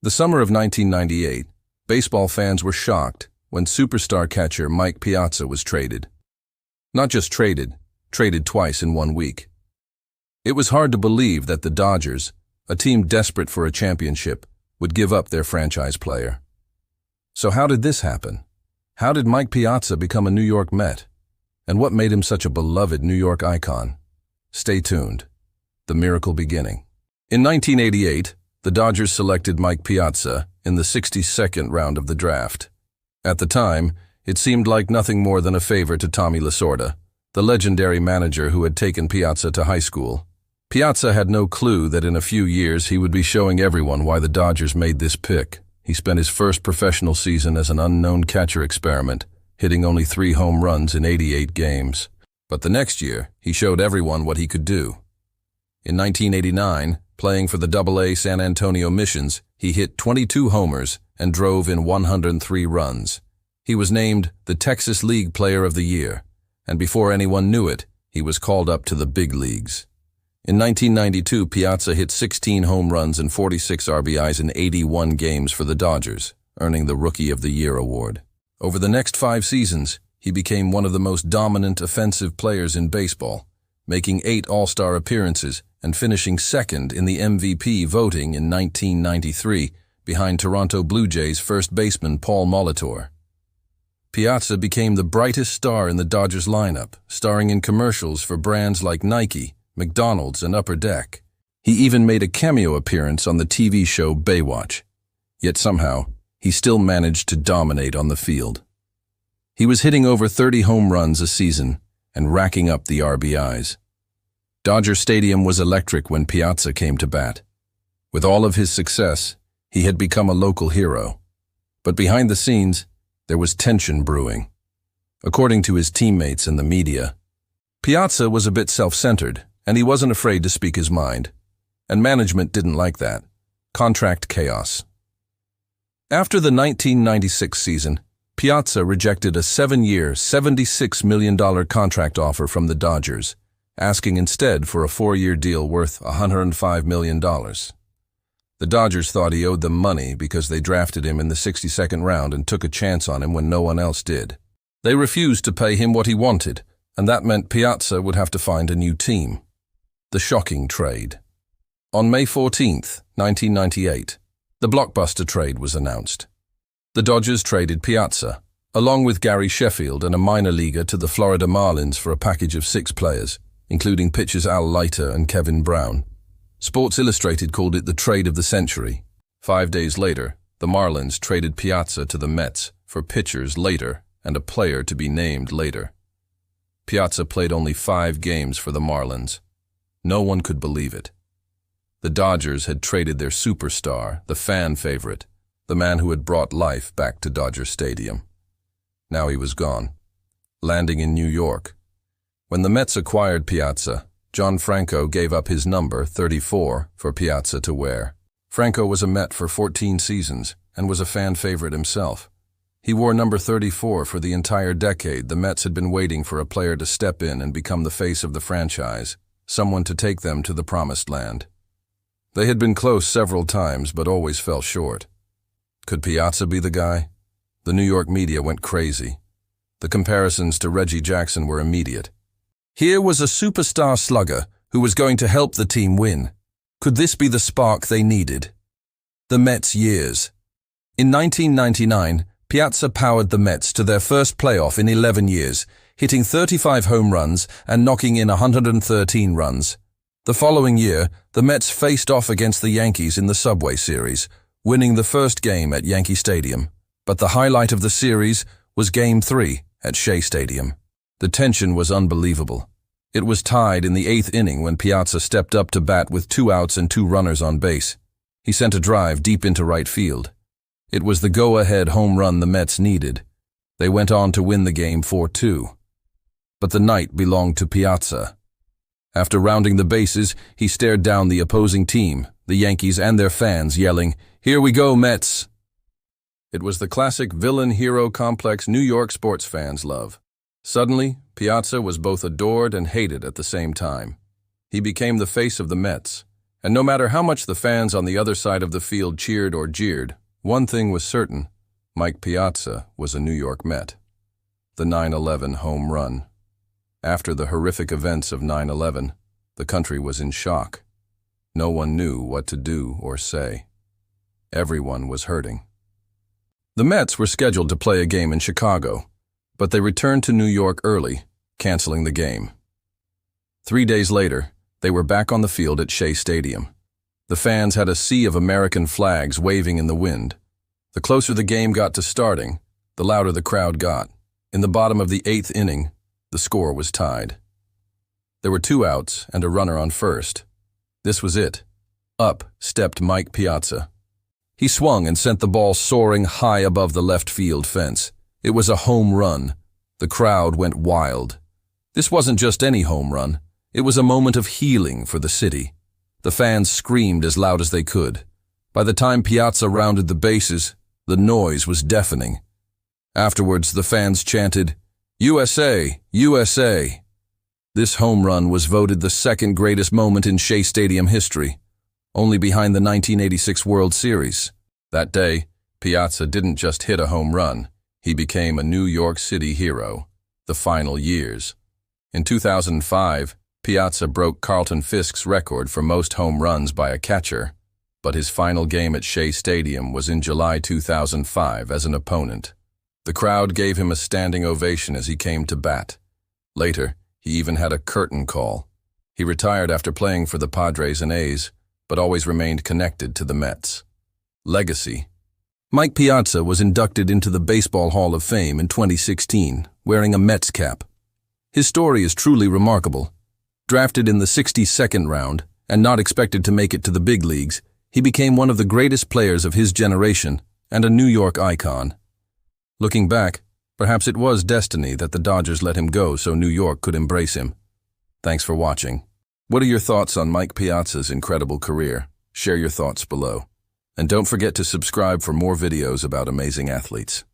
The summer of 1998, baseball fans were shocked when superstar catcher Mike Piazza was traded. Not just traded twice in 1 week. It was hard to believe that the Dodgers, a team desperate for a championship, would give up their franchise player. So how did this happen? How did Mike Piazza become a New York Met? And what made him such a beloved New York icon? Stay tuned. The miracle beginning. In 1988, the Dodgers selected Mike Piazza in the 62nd round of the draft. At the time, it seemed like nothing more than a favor to Tommy Lasorda, the legendary manager who had taken Piazza to high school. Piazza had no clue that in a few years he would be showing everyone why the Dodgers made this pick. He spent his first professional season as an unknown catcher experiment, hitting only 3 home runs in 88 games. But the next year, he showed everyone what he could do. In 1989, playing for the Double-A San Antonio Missions, he hit 22 homers and drove in 103 runs. He was named the Texas League Player of the Year, and before anyone knew it, he was called up to the big leagues. In 1992, Piazza hit 16 home runs and 46 RBIs in 81 games for the Dodgers, earning the Rookie of the Year award. Over the next 5 seasons, he became one of the most dominant offensive players in baseball, making 8 All-Star appearances and finishing second in the MVP voting in 1993 behind Toronto Blue Jays first baseman Paul Molitor. Piazza became the brightest star in the Dodgers lineup, starring in commercials for brands like Nike, McDonald's, and Upper Deck. He even made a cameo appearance on the TV show Baywatch. Yet somehow, he still managed to dominate on the field. He was hitting over 30 home runs a season and racking up the RBIs. Dodger Stadium was electric when Piazza came to bat. With all of his success, he had become a local hero. But behind the scenes, there was tension brewing. According to his teammates and the media, Piazza was a bit self-centered, and he wasn't afraid to speak his mind. And management didn't like that. Contract chaos. After the 1996 season, Piazza rejected a 7-year, $76 million contract offer from the Dodgers, asking instead for a 4-year deal worth $105 million. The Dodgers thought he owed them money because they drafted him in the 62nd round and took a chance on him when no one else did. They refused to pay him what he wanted, and that meant Piazza would have to find a new team. The shocking trade. On May 14, 1998, the blockbuster trade was announced. The Dodgers traded Piazza, along with Gary Sheffield and a minor leaguer, to the Florida Marlins for a package of 6 players, including pitchers Al Leiter and Kevin Brown. Sports Illustrated called it the trade of the century. 5 days later, the Marlins traded Piazza to the Mets for pitchers Leiter and a player to be named later. Piazza played only 5 games for the Marlins. No one could believe it. The Dodgers had traded their superstar, the fan favorite, the man who had brought life back to Dodger Stadium. Now he was gone, landing in New York. When the Mets acquired Piazza, John Franco gave up his number, 34, for Piazza to wear. Franco was a Met for 14 seasons and was a fan favorite himself. He wore number 34 for the entire decade. The Mets had been waiting for a player to step in and become the face of the franchise, someone to take them to the promised land. They had been close several times, but always fell short. Could Piazza be the guy? The New York media went crazy. The comparisons to Reggie Jackson were immediate. Here was a superstar slugger who was going to help the team win. Could this be the spark they needed? The Mets' years. In 1999, Piazza powered the Mets to their first playoff in 11 years, hitting 35 home runs and knocking in 113 runs. The following year, the Mets faced off against the Yankees in the Subway Series, winning the first game at Yankee Stadium. But the highlight of the series was Game 3 at Shea Stadium. The tension was unbelievable. It was tied in the 8th inning when Piazza stepped up to bat with 2 outs and 2 runners on base. He sent a drive deep into right field. It was the go-ahead home run the Mets needed. They went on to win the game 4-2. But the night belonged to Piazza. After rounding the bases, he stared down the opposing team, the Yankees and their fans, yelling, "Here we go, Mets!" It was the classic villain-hero complex New York sports fans love. Suddenly, Piazza was both adored and hated at the same time. He became the face of the Mets, And no matter how much the fans on the other side of the field cheered or jeered, one thing was certain: Mike Piazza was a New York Met. The 9/11 home run. After the horrific events of 9/11, the country was in shock. No one knew what to do or say. Everyone was hurting. The Mets were scheduled to play a game in Chicago, but they returned to New York early, canceling the game. 3 days later, they were back on the field at Shea Stadium. The fans had a sea of American flags waving in the wind. The closer the game got to starting, the louder the crowd got. In the bottom of the 8th inning, the score was tied. There were 2 outs and a runner on first. This was it. Up stepped Mike Piazza. He swung and sent the ball soaring high above the left field fence. It was a home run. The crowd went wild. This wasn't just any home run. It was a moment of healing for the city. The fans screamed as loud as they could. By the time Piazza rounded the bases, the noise was deafening. Afterwards, the fans chanted, "USA! USA!" This home run was voted the second greatest moment in Shea Stadium history, only behind the 1986 World Series. That day, Piazza didn't just hit a home run. He became a New York City hero. The final years. In 2005, Piazza broke Carlton Fisk's record for most home runs by a catcher, but his final game at Shea Stadium was in July 2005 as an opponent. The crowd gave him a standing ovation as he came to bat. Later, he even had a curtain call. He retired after playing for the Padres and A's, but always remained connected to the Mets. Legacy. Mike Piazza was inducted into the Baseball Hall of Fame in 2016, wearing a Mets cap. His story is truly remarkable. Drafted in the 62nd round and not expected to make it to the big leagues, he became one of the greatest players of his generation and a New York icon. Looking back, perhaps it was destiny that the Dodgers let him go so New York could embrace him. Thanks for watching. What are your thoughts on Mike Piazza's incredible career? Share your thoughts below. And don't forget to subscribe for more videos about amazing athletes.